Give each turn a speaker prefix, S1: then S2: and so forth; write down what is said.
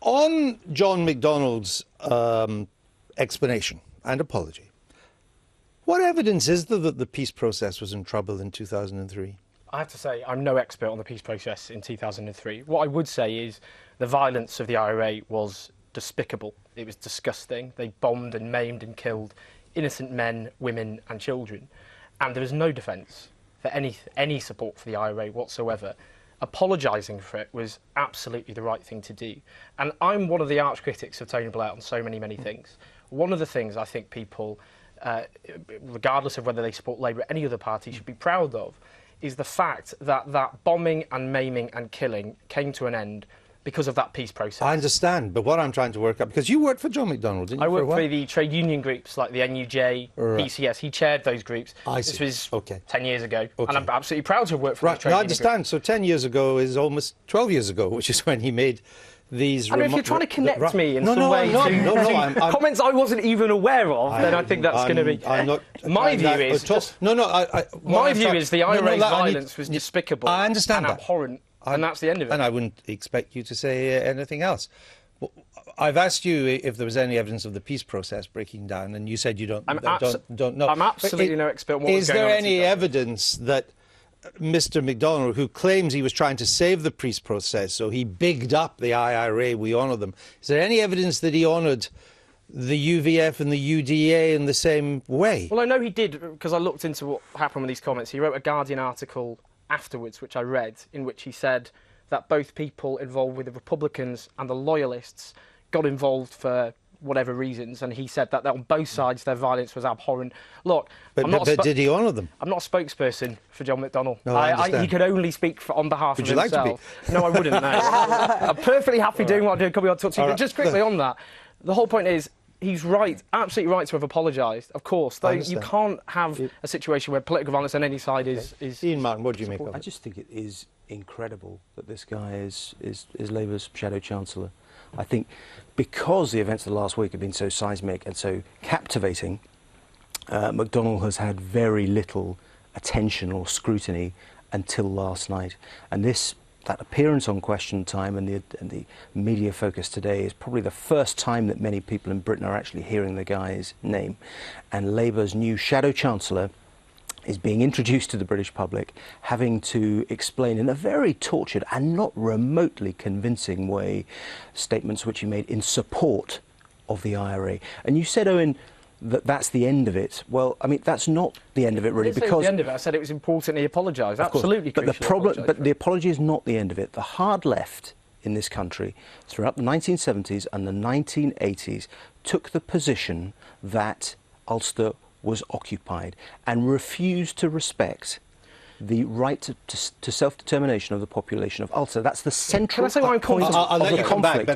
S1: On John McDonnell's explanation and apology, what evidence is there that the peace process was in trouble in 2003?
S2: I have to say, I'm no expert on the peace process in 2003. What I would say is the violence of the IRA was despicable. It was disgusting. They bombed and maimed and killed innocent men, women and children. And there was no defence for any support for the IRA whatsoever. Apologising for it was absolutely the right thing to do. And I'm one of the arch critics of Tony Blair on so many things. One of the things I think people, regardless of whether they support Labour or any other party, should be proud of is the fact that that bombing and maiming and killing came to an end because of that peace process.
S1: I understand, but what I'm trying to work out, because you worked for John McDonnell, didn't you?
S2: I worked for the trade union groups like the NUJ, right. PCS. He chaired those groups. This was 10 years ago, and I'm absolutely proud to have worked for the trade union. I understand.
S1: So 10 years ago is almost 12 years ago, which is when he made these...
S2: I mean, if you're trying to connect me in some way to comments I wasn't even aware of, then I think that's going to be... My view is... My view is the IRA's violence was despicable and abhorrent. And that's the end of it.
S1: And I wouldn't expect you to say anything else. I've asked you if there was any evidence of the peace process breaking down, and you said you don't know.
S2: I'm absolutely no expert on what was going on.
S1: Is there any evidence that Mr. McDonnell, who claims he was trying to save the peace process, so he bigged up the IRA, we honour them, is there any evidence that he honoured the UVF and the UDA in the same way?
S2: Well, I know he did, because I looked into what happened with these comments. He wrote a Guardian article afterwards, which I read, in which he said that both people involved with the Republicans and the Loyalists got involved for whatever reasons, and he said that on both sides their violence was abhorrent. Look,
S1: but did he honour them?
S2: I'm not a spokesperson for John McDonnell.
S1: No,
S2: he could only speak on behalf of himself.
S1: Would you like to be?
S2: No, I wouldn't. No. I'm perfectly happy doing what I do. Could be on touchy. But just quickly on that, the whole point is, he's right, absolutely right to have apologised, of course, though you can't have a situation where political violence on any side is...
S1: Ian Martin, what do you make of it?
S3: I just think it is incredible that this guy is Labour's Shadow Chancellor. I think because the events of the last week have been so seismic and so captivating, McDonnell has had very little attention or scrutiny until last night. And that appearance on Question Time and the media focus today is probably the first time that many people in Britain are actually hearing the guy's name. And Labour's new Shadow Chancellor is being introduced to the British public, having to explain in a very tortured and not remotely convincing way statements which he made in support of the IRA. And you said, Owen, that's the end of it. Well, I mean, that's not the end of it, really, because...
S2: the end of it. I said it was important he apologised. Absolutely.
S3: But the apology is not the end of it. The hard left in this country throughout the 1970s and the 1980s took the position that Ulster was occupied and refused to respect the right to self-determination of the population of Ulster. That's the central point of the conflict.